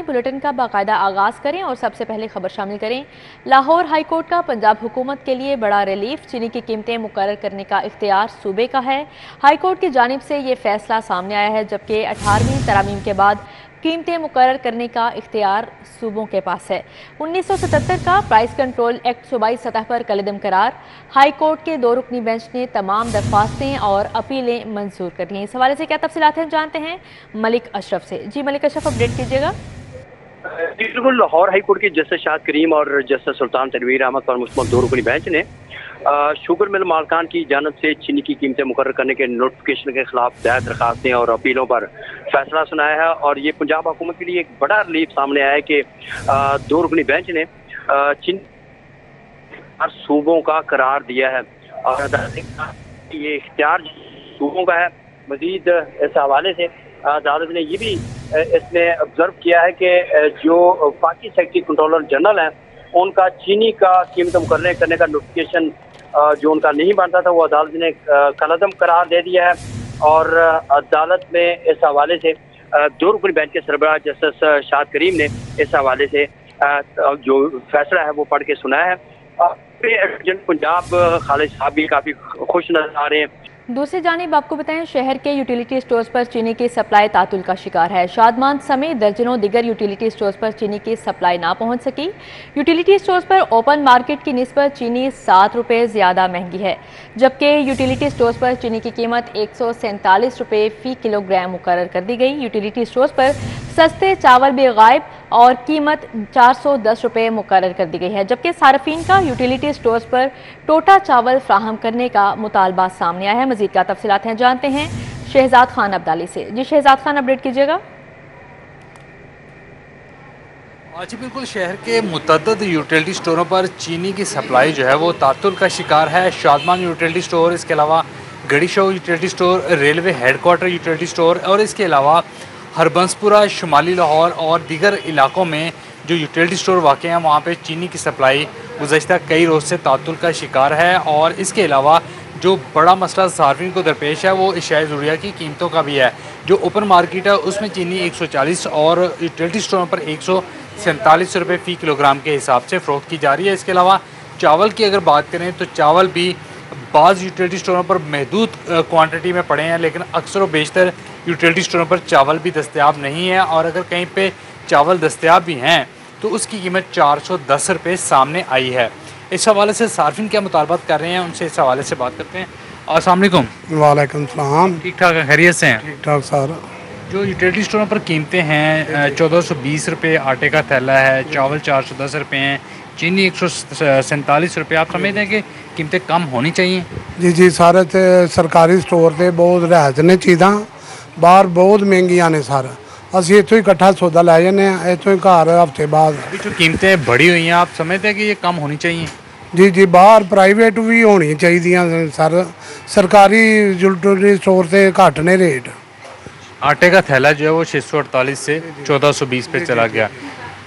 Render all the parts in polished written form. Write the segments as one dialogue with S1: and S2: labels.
S1: Bulletin का बाकायदा आगाज करें और सबसे पहले खबर शामिल करें। लाहौर हाई कोर्ट का पंजाब हुकूमत के लिए बड़ा रिलीफ, चीनी की कीमतें मुकर्रर करने का इख्तियार सूबे का है। हाई कोर्ट की जानिब से ये फैसला सामने आया है, जबकि 18वीं तरमीम के बाद कीमतें मुकर्रर करने का इख्तियार सूबों के पास है। 1977 का प्राइस कंट्रोल एक्ट सूबाई सतह पर कलदम करार, हाई कोर्ट के 2 रुकनी बेंच ने तमाम दरख्वास्तें और अपीलें मंजूर कर ली। इस हवाले से क्या तफसीलात हैं जानते हैं मलिक अशरफ से। जी मलिक अशरफ, अपडेट कीजिएगा।
S2: बिल्कुल, लाहौर हाई कोर्ट की जस्टिस शाद करीम और जस्टिस सुल्तान तनवीर अहमद और मुश्तमिल 2 रुकनी बेंच ने शुगर मिल मालकान की जानब से चीनी की कीमतें मुकर्रर करने के नोटिफिकेशन के खिलाफ दायर दरखास्तें और अपीलों पर फैसला सुनाया है। और ये पंजाब हुकूमत के लिए एक बड़ा रिलीफ सामने आया है कि 2 रुकनी बेंच ने चीनी सूबों का करार दिया है और अदालत ये इख्तियार सूबों का है। मजीद इस हवाले से अदालत ने ये भी इसमें ऑब्जर्व किया है कि जो पाकि सेक्रेटरी कंट्रोलर जनरल हैं उनका चीनी का कीमत मुकर्रर करने का नोटिफिकेशन जो उनका नहीं बनता था वो अदालत ने कलअदम करार दे दिया है। और अदालत में इस हवाले से 2 रुकनी बेंच के सरबराह जस्टिस शाद करीम ने इस हवाले से जो फैसला है वो पढ़ के सुनाया है। पंजाब खालिद साहब भी काफ़ी खुश नजर आ रहे हैं।
S1: दूसरी जानिब आपको बताएं, शहर के यूटिलिटी स्टोर्स पर चीनी की सप्लाई तातुल का शिकार है। शादमान समेत दर्जनों दिगर यूटिलिटी स्टोर्स पर चीनी की सप्लाई ना पहुंच सकी। यूटिलिटी स्टोर्स पर ओपन मार्केट की निस्बत चीनी 7 रुपये ज़्यादा महंगी है, जबकि यूटिलिटी स्टोर्स पर चीनी की कीमत 147 रुपये फ़ी किलोग्राम मुकर्रर कर दी गई। यूटिलिटी स्टोर्स पर सस्ते चावल भी गायब और कीमत 410 रुपये मुकर्रर कर दी गई है, जबकि सार्फिन का यूटिलिटी स्टोर्स पर टोटा चावल फ्राहम करने का मुतालबा सामने आया है। मजीद क्या तफसीलात हैं जानते हैं शहजाद खान अब्दाली से। जी शहजाद खान, अपडेट कीजिएगा।
S3: जी बिल्कुल, शहर के मुतअद्दिद यूटिलिटी स्टोरों पर चीनी की सप्लाई जो है वो तातुल का शिकार है। शादमान यूटिलिटी स्टोर, इसके अलावा गड़ी show utility store, railway headquarter utility store और इसके अलावा हरबंसपुरा, शुमाली लाहौर और दीगर इलाकों में जो यूटिलिटी स्टोर वाक़ हैं वहाँ पे चीनी की सप्लाई गुज़श्ता कई रोज़ से तातुल का शिकार है। और इसके अलावा जो बड़ा मसला सार्फिन को दरपेश है वो अशिया ज़रूरिया की कीमतों का भी है। जो ओपन मार्केट है उसमें चीनी 140 और यूटिलिटी स्टोरों पर 147 रुपये फ़ी किलोग्राम के हिसाब से फ़रोख्त की जा रही है। इसके अलावा चावल की अगर बात करें तो चावल भी बाज़ यूटिलिटी स्टोरों पर महदूद क्वांटिटी में पड़े हैं, लेकिन अक्सर व बेशतर यूटिलिटी स्टोरों पर चावल भी दस्तयाब नहीं है। और अगर कहीं पे चावल दस्तयाब भी हैं तो उसकी कीमत 410 रुपये सामने आई है। इस हवाले से सार्फिन क्या मुतालबात कर रहे हैं, उनसे इस हवाले से बात करते हैं। अस्सलाम वालेकुम।
S4: वालेकुम सलाम।
S3: ठीक ठाक है, खैरियत से हैं?
S4: ठीक ठाक सर।
S3: जो यूटिलिटी स्टोरों पर कीमतें हैं 1420 रुपये आटे का थैला है, चावल 410 रुपये हैं, चीनी 147 रुपये। आप समझते हैं कि कीमतें कम होनी चाहिए?
S4: जी जी, सारे सरकारी स्टोर से बहुत रियायत ने चीज़ा, बाहर बहुत महंगियां ने सर। असं इतों ही इकट्ठा सौदा लै जाने, इतों ही घर हफ्ते बाद।
S3: जो कीमतें बढ़ी हुई हैं, आप समझते हैं कि ये कम होनी चाहिए?
S4: जी जी, बाहर प्राइवेट भी होनी चाहिए सर, सरकारी यूटिलिटी स्टोर से घट ने रेट।
S3: आटे का थैला जो है वो 648 से 1420 पे चला गया।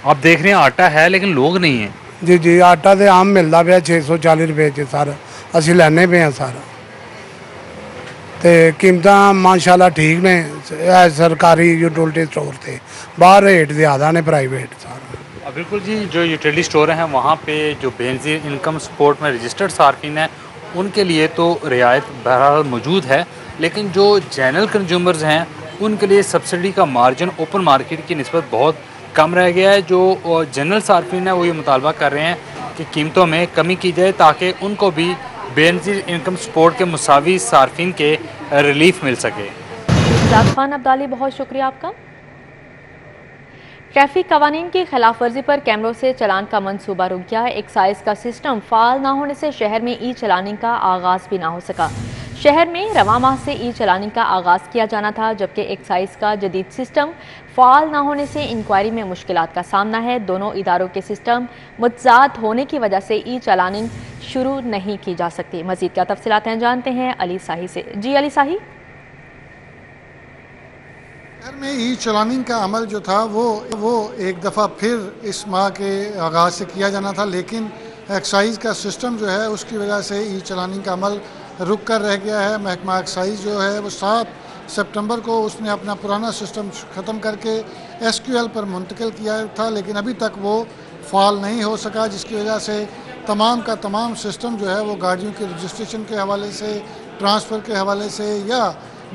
S3: आप देख रहे हैं आटा है लेकिन लोग नहीं हैं।
S4: जी जी, आटा तो आम मिलता पाया 640 रुपये च सर, असी लैने पे हैं सर। तो कीमत माशाल्लाह ठीक ने सरकारी यूटिलिटी स्टोर से, बाहर रेट ज़्यादा ने प्राइवेट सर।
S3: बिल्कुल जी, जो यूटिलिटी स्टोर हैं वहाँ पे जो बेनज़ीर इनकम सपोर्ट में रजिस्टर्ड सार्फिन है उनके लिए तो रियायत बहरहाल मौजूद है, लेकिन जो जनरल कंज्यूमर्स हैं उनके लिए सब्सिडी का मार्जिन ओपन मार्केट की निस्बत बहुत कम रह गया है। जो जनरल सार्फिन है वो ये मुतालबा कर रहे हैं कि कीमतों में कमी की जाए ताकि उनको भी बेनज़ीर इनकम सपोर्ट के मुसावी सार्फिन के रिलीफ मिल सके।
S1: शहजाद खान अब्दाली, बहुत शुक्रिया आपका। ट्रैफिक कवानीन की खिलाफ वर्जी पर कैमरों से चलान का मंसूबा रुक गया है। एक्साइज का सिस्टम फाल ना होने से शहर में ई चलानी का आगाज भी ना हो सका। शहर में रवां माह से ई चलानी का आगाज किया जाना था, जबकि एक्साइज का जदीद सिस्टम फाल ना होने से इंक्वायरी में मुश्किलात का सामना है। दोनों इदारों के सिस्टम मुतजाद होने की वजह से ई चलानिंग शुरू नहीं की जा सकती। मजीद क्या तफसीलात हैं जानते हैं अली साही से। जी अली साही।
S5: शहर में ई चलानिंग का अमल जो था वो एक दफ़ा फिर इस माह के आगाज़ से किया जाना था, लेकिन एक्साइज का सिस्टम जो है उसकी वजह से ई चलानिंग का अमल रुक कर रह गया है। महकमा एक्साइज जो है वो 7 सितंबर को उसने अपना पुराना सिस्टम ख़त्म करके SQL पर मुंतकिल किया था, लेकिन अभी तक वो फाल नहीं हो सका, जिसकी वजह से तमाम का तमाम सिस्टम जो है वो गाड़ियों के रजिस्ट्रेशन के हवाले से, ट्रांसफ़र के हवाले से या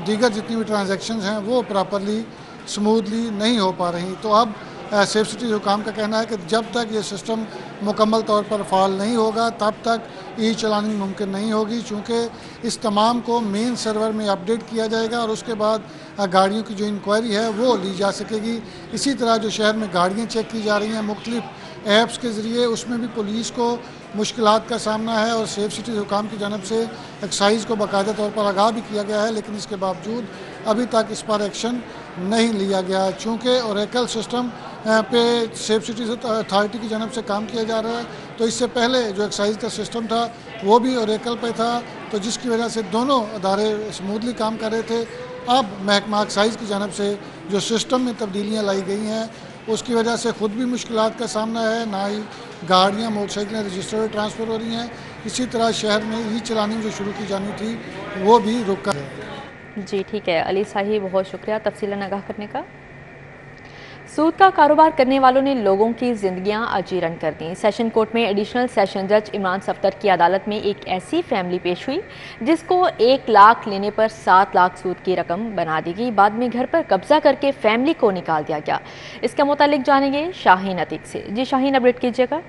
S5: दीगर जितनी भी ट्रांजैक्शंस हैं वो प्रॉपरली स्मूथली नहीं हो पा रही। तो अब सेफ सिटी हुकाम का कहना है कि जब तक ये सिस्टम मुकम्मल तौर पर फाल नहीं होगा तब तक ई चलानिंग मुमकिन नहीं होगी, चूँकि इस तमाम को मेन सर्वर में अपडेट किया जाएगा और उसके बाद गाड़ियों की जो इंक्वायरी है वो ली जा सकेगी। इसी तरह जो शहर में गाड़ियाँ चेक की जा रही हैं मुख्तलिफ ऐप्स के ज़रिए, उसमें भी पुलिस को मुश्किलात का सामना है और सेफ सिटी हुकाम की जानब से एक्साइज़ को बाकायदा तौर पर आगाह भी किया गया है, लेकिन इसके बावजूद अभी तक इस पर एक्शन नहीं लिया गया। चूँकि ओरेकल सिस्टम पे सेफ सिटीज़ अथॉरिटी की जानब से काम किया जा रहा है, तो इससे पहले जो एक्साइज़ का सिस्टम था वो भी ओरेकल पे था, तो जिसकी वजह से दोनों अदारे स्मूथली काम कर रहे थे। अब महकमा एक्साइज़ की जानब से जो सिस्टम में तब्दीलियाँ लाई गई हैं उसकी वजह से ख़ुद भी मुश्किलात का सामना है, ना ही गाड़ियाँ मोटरसाइकिलें रजिस्टर ट्रांसफ़र हो रही हैं। इसी तरह शहर में ई चलानी जो शुरू की जानी थी वो भी रुका है।
S1: जी ठीक है अली साही, बहुत शुक्रिया तफसीलन आगाह करने का। सूद का कारोबार करने वालों ने लोगों की जिंदगियां अजीरन कर दी। सेशन कोर्ट में एडिशनल सेशन जज इमरान सफ्तर की अदालत में एक ऐसी फैमिली पेश हुई जिसको 1 लाख लेने पर 7 लाख सूद की रकम बना दी गई। बाद में घर पर कब्जा करके फैमिली को निकाल दिया गया। इसके मुतालिक जानेंगे शाहीन अतीक से। जी शाहीन, अपडेट कीजिएगा।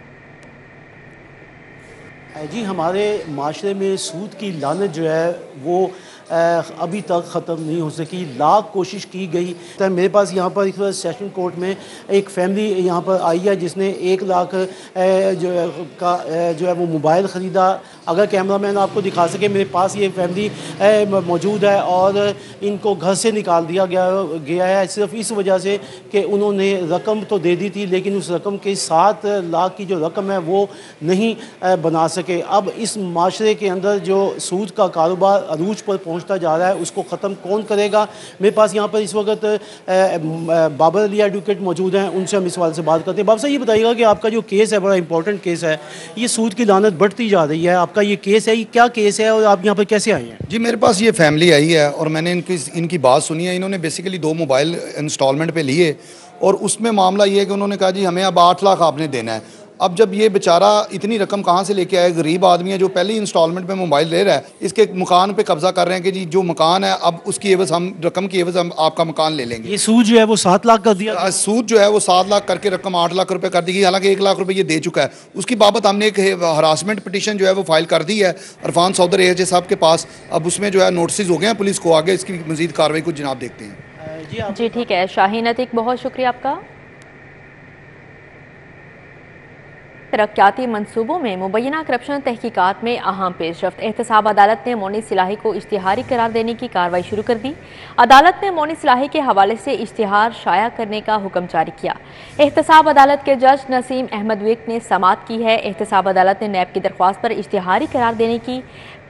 S6: जी, हमारे माशरे में सूद की लानत जो है वो अभी तक ख़त्म नहीं हो सकी। लाख कोशिश की गई। तो मेरे पास यहाँ पर इस सेशन कोर्ट में एक फैमिली यहाँ पर आई है जिसने 1 लाख जो है वो मोबाइल ख़रीदा। अगर कैमरामैन आपको दिखा सके, मेरे पास ये फैमिली मौजूद है और इनको घर से निकाल दिया गया है सिर्फ इस वजह से कि उन्होंने रकम तो दे दी थी, लेकिन उस रकम के 7 लाख की जो रकम है वो नहीं बना सके। अब इस माशरे के अंदर जो सूद का कारोबार अरूज पर पहुंचता जा रहा है उसको ख़त्म कौन करेगा? मेरे पास यहाँ पर इस वक्त बाबर अली एडवोकेट मौजूद हैं, उनसे हम इस सवाल से बात करते हैं। बाबर साहब, ये बताइएगा कि आपका जो केस है बड़ा इंपॉर्टेंट केस है, ये सूद की लानत बढ़ती जा रही है, आपका ये केस है, ये क्या केस है और आप यहाँ पर कैसे आए हैं?
S7: जी, मेरे पास ये फैमिली आई है और मैंने इनकी बात सुनी है। इन्होंने बेसिकली 2 मोबाइल इंस्टॉलमेंट पे लिए और उसमें मामला ये है कि उन्होंने कहा जी हमें अब 8 लाख आपने देना है। अब जब ये बेचारा इतनी रकम कहाँ से लेके आए, गरीब आदमी है जो पहली इंस्टॉलमेंट में मोबाइल ले रहा है, इसके मकान पे कब्जा कर रहे हैं कि जी जो मकान है अब उसकी एवज हम रकम की एवज हम आपका मकान ले लेंगे।
S6: ये सूद जो है वो 7 लाख कर दिया,
S7: सूद जो है वो 7 लाख करके रकम 8 लाख रुपए कर दी गई। हालांकि 1 लाख रुपए ये दे चुका है। उसकी बाबत हमने एक हरासमेंट पिटीशन जो है वो फाइल कर दी है इरफान सौदर AHA साहब के पास। अब उसमें जो है नोटिस हो गए हैं पुलिस को, आगे इसकी मजीद कार्रवाई को जनाब देखते हैं।
S1: जी ठीक है शाहीन अतीक, बहुत शुक्रिया आपका। तरक्याती मंसूबों में मुबैना करप्शन तहकीकात में अहम पेशरफ्त। एहतसाब अदालत ने मोनी सिलाही को इश्तिहारी करार देने की कार्रवाई शुरू कर दी। अदालत ने मोनी सिलाही के हवाले से इश्तिहार शाया करने का हुक्म जारी किया। एहतसाब अदालत के जज नसीम अहमद विक ने समाअत की है। एहतसाब अदालत ने नैब की दरख्वास्त पर इश्तिहारी करार देने की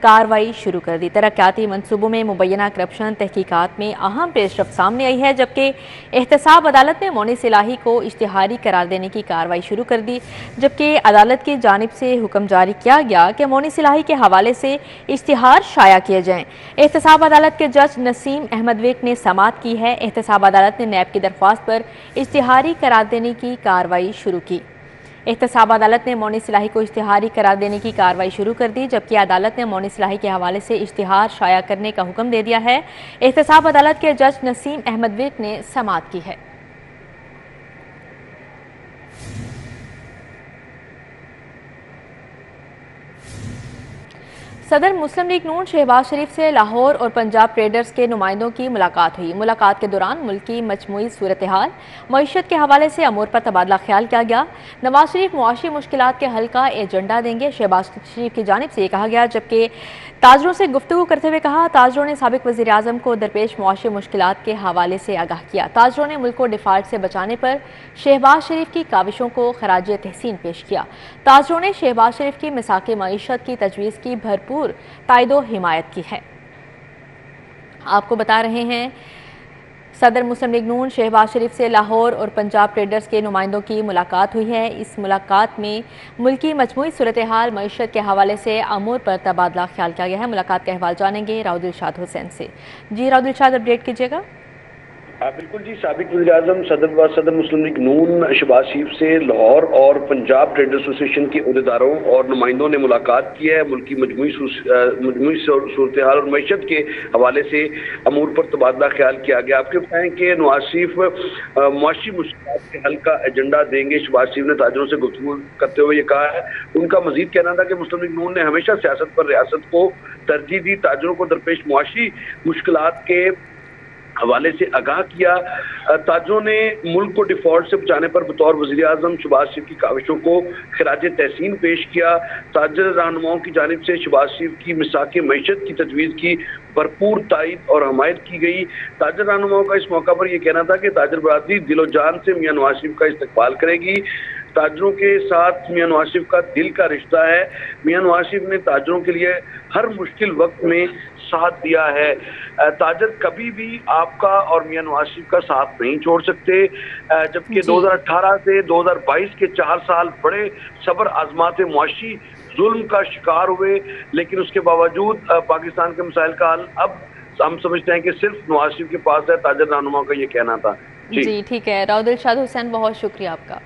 S1: कार्रवाई शुरू कर दी। तरक्याती मंसूबों में मुबैना करप्शन तहकीकात में अहम पेशरफ्त सामने आई है, जबकि एहतसाब अदालत ने मोनी सिलाही को इश्तिहारी करार देने की कार्रवाई शुरू कर दी। जबकि अदालत की जानिब से हुक्म जारी किया गया कि मोनी सिलाही के हवाले से इश्तिहार शाया किए जाएं। एहतसाब अदालत के जज नसीम अहमद विक ने समाअत की है। एहतसाब अदालत ने नैब की दरख्वास्त पर इश्तिहारी करार देने की कार्रवाई शुरू की। एहतसाब अदालत ने मोनी सिलाही को इश्तिहारी करार देने की कार्रवाई शुरू कर दी, जबकि अदालत ने मोनी सिलाही के हवाले से इश्तिहार शाया करने का हुक्म दे दिया है। एहतसाब अदालत के जज नसीम अहमद विक ने समाअत की है। सदर मुस्लिम लीग नून शहबाज शरीफ से लाहौर और पंजाब ट्रेडर्स के नुमाइंदों की मुलाकात हुई। मुलाकात के दौरान मुल्की मजमूई सूरत हाल, मईशत के हवाले से अमूर पर तबादला ख्याल किया गया। नवाज शरीफ मुआशी मुश्किलात के हल का एजेंडा देंगे, शहबाज शरीफ की जानिब से कहा गया। जबकि ताजरों से गुफ्तगू करते हुए कहा, ताजरों ने साबिक वज़ीर आज़म को दरपेश मुआशी मुश्किलात के हवाले से आगाह किया। ताजरों ने मुल्क को डिफाल्ट से बचाने पर शहबाज शरीफ की काविशों को खराज तहसीन पेश किया। ताजरों ने शहबाज शरीफ की मिसाक मईशत की तजवीज़ की भरपूर ताइदो हिमायत की है। आपको बता रहे हैं, सदर मुस्लिम लीग नून शहबाज शरीफ से लाहौर और पंजाब ट्रेडर्स के नुमाइंदों की मुलाकात हुई है। इस मुलाकात में मुल्की मजमूई सूरत हाल, मईशत के हवाले से अमूर पर तबादला ख्याल किया गया है। मुलाकात का अहवाल जानेंगे राउदिलशाद हुसैन से। जी राउदिलशाद, अपडेट कीजिएगा।
S2: बिल्कुल जी, साबिक वज़ीर-ए-आज़म सदर मुस्लिम लीग नून शहबाज शरीफ से लाहौर और पंजाब ट्रेड एसोसिएशन के अहदेदारों और नुमाइंदों ने मुलाकात की है। मुल्क की मजमूई सूरत हाल और मैशत के हवाले से अमूर पर तबादला ख्याल किया गया। आपके बताएं कि नवाज शरीफ मुआशी मुश्किलात के हल का एजेंडा देंगे। शहबाज शरीफ ने ताजरों से गुफ्तगू करते हुए ये कहा है। उनका मजीद कहना था कि मुस्लिम लीग नून ने हमेशा सियासत पर रियासत को तरजीह दी, ताजरों को दरपेश मुआशी मुश्किलात के हवाले से आगाह किया। ताजरों ने मुल्क को डिफॉल्ट से बचाने पर बतौर वज़ीर आज़म शहबाज शरीफ की काविशों को खिराज तहसीन पेश किया। ताजर रहनुमाओं की जानिब से शहबाज शरीफ की मिसाक मैशत की तजवीज़ की भरपूर तायद और हमायत की गई। ताजर रहनुमाओं का इस मौका पर यह कहना था कि ताजर बरादरी दिलो जान से मियां नवाज शरीफ का इस्तकबाल करेगी। ताजरों के साथ मियां नवाज शरीफ का दिल का रिश्ता है। मियां नवाज शरीफ ने ताजरों के लिए हर मुश्किल वक्त में साथ दिया है। ताजर कभी भी आपका और मियां नवाज शरीफ का साथ नहीं छोड़ सकते। जबकि 2018 से 2022 के 4 साल बड़े सब्र आजमाते मुआशी जुल्म का शिकार हुए, लेकिन उसके बावजूद पाकिस्तान के मसाइल का हल अब हम समझते हैं कि सिर्फ नवाज शरीफ के पास है। ताजर रहनुमा का ये कहना था।
S1: जी ठीक है, राव दिलशाद हुसैन, बहुत शुक्रिया आपका।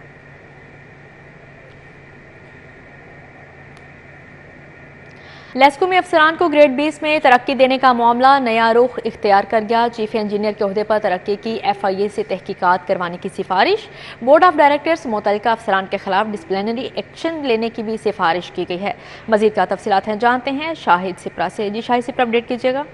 S1: लेस्को में अफसरान को ग्रेड 20 में तरक्की देने का मामला नया रुख इख्तियार कर गया। चीफ इंजीनियर के ओहदे पर तरक्की की FIA से तहकीकात करवाने की सिफारिश। बोर्ड ऑफ डायरेक्टर्स मुतल्लिका अफसरान के खिलाफ डिसिप्लिनरी एक्शन लेने की भी सिफारिश की गई है। मजीद क्या तफसीलात हैं जानते हैं शाहिद सिप्रा से। जी शाहिद सिप्रा, अपडेट कीजिएगा।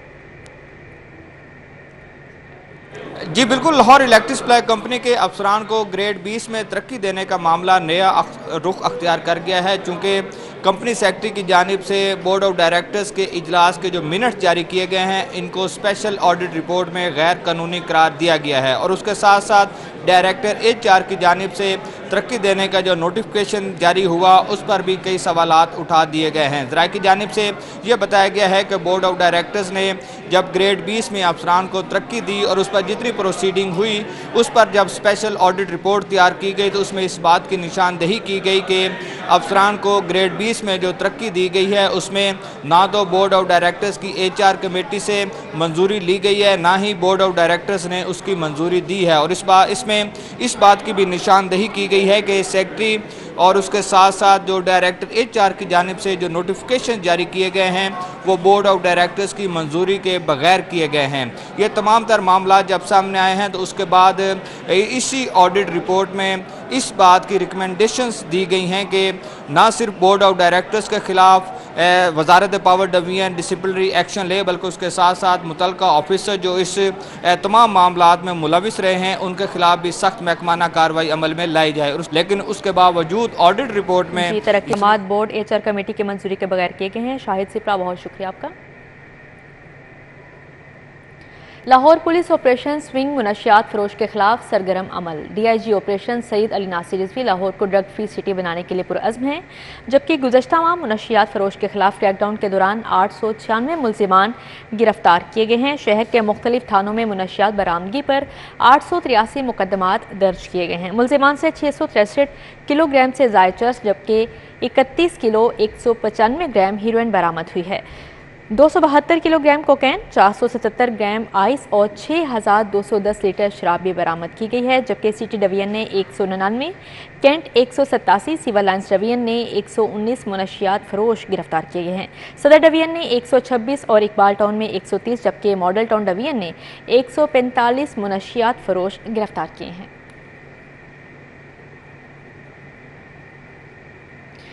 S8: जी बिल्कुल, लाहौर इलेक्ट्रिक सप्लाई कंपनी के अफसरान को ग्रेड 20 में तरक्की देने का मामला नया रुख अख्तियार कर गया है, चूँकि कंपनी सेक्रेटरी की जानिब से बोर्ड ऑफ डायरेक्टर्स के इजलास के जो मिनट जारी किए गए हैं, इनको स्पेशल ऑडिट रिपोर्ट में गैर कानूनी करार दिया गया है। और उसके साथ साथ डायरेक्टर HR की जानिब से तरक्की देने का जो नोटिफिकेशन जारी हुआ, उस पर भी कई सवालात उठा दिए गए हैं। ज़राए की जानिब से यह बताया गया है कि बोर्ड ऑफ डायरेक्टर्स ने जब ग्रेड 20 में अफसरान को तरक्की दी और उस पर जितनी प्रोसीडिंग हुई, उस पर जब स्पेशल ऑडिट रिपोर्ट तैयार की गई तो उसमें इस बात की निशानदेही की गई कि अफसरान को ग्रेड 20 में जो तरक्की दी गई है, उसमें ना तो बोर्ड ऑफ डायरेक्टर्स की HR कमेटी से मंजूरी ली गई है, ना ही बोर्ड ऑफ डायरेक्टर्स ने उसकी मंजूरी दी है। और इसमें इस बात की भी निशानदेही की गई है कि सेक्रेटरी और उसके साथ साथ जो डायरेक्टर HR की जानिब से जो नोटिफिकेशन जारी किए गए हैं, वो बोर्ड ऑफ डायरेक्टर्स की मंजूरी के बगैर किए गए हैं। ये तमाम तर मामला जब सामने आए हैं तो उसके बाद इसी ऑडिट रिपोर्ट में इस बात की रिकमेंडेशंस दी गई हैं कि ना सिर्फ बोर्ड ऑफ डायरेक्टर्स के ख़िलाफ़ वजारत पावर डिवीजन डिसिप्लिनरी एक्शन ले, बल्कि उसके साथ साथ मुतल्लिका ऑफिसर जो इस तमाम मामलात में मुलविस रहे हैं, उनके खिलाफ भी सख्त महकमाना कार्रवाई अमल में लाई जाए। लेकिन उसके बावजूद ऑडिट रिपोर्ट में
S1: तरक्कीमात बोर्ड HR कमेटी की मंजूरी के बगैर किए गए हैं। शाहिद सिप्रा, बहुत शुक्रिया आपका। लाहौर पुलिस ऑपरेशन स्विंग मुनशियात फरोश के खिलाफ सरगर्म अमल। DIG ऑपरेशन सईद अली नासिर रिजवी लाहौर को ड्रग फ्री सिटी बनाने के लिए पुरअज़्म हैं, जबकि गुज़श्ता माह मुनशियात फरोश के खिलाफ क्रैकडाउन के दौरान 896 मुलजिमान गिरफ्तार किए गए हैं। शहर के मुख्तलिफ थानों में मुनशियात बरामदगी पर 883 मुकदमात दर्ज किए गए हैं। मुलजिमान से 663 किलोग्राम से ज़ायद चर्स जबकि 31 किलो 195 ग्राम हीरोइन बरामद हुई है। 272 किलोग्राम कोकेन, 477 ग्राम आइस और 6210 लीटर शराब भी बरामद की गई है। जबकि सिटी डिवीजन ने 199, कैंट 187, सिविल लाइन्स डिवीजन ने 119 मुनशियात फरोश गिरफ्तार किए गए हैं। सदर डिवीजन ने 126 और इकबाल टाउन में 130, जबकि मॉडल टाउन डिवीजन ने 145 मुनशियात फरोश गिरफ्तार किए हैं।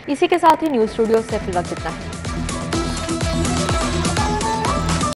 S1: इसी के साथ ही न्यूज़ स्टूडियो से फिलहाल इतना है।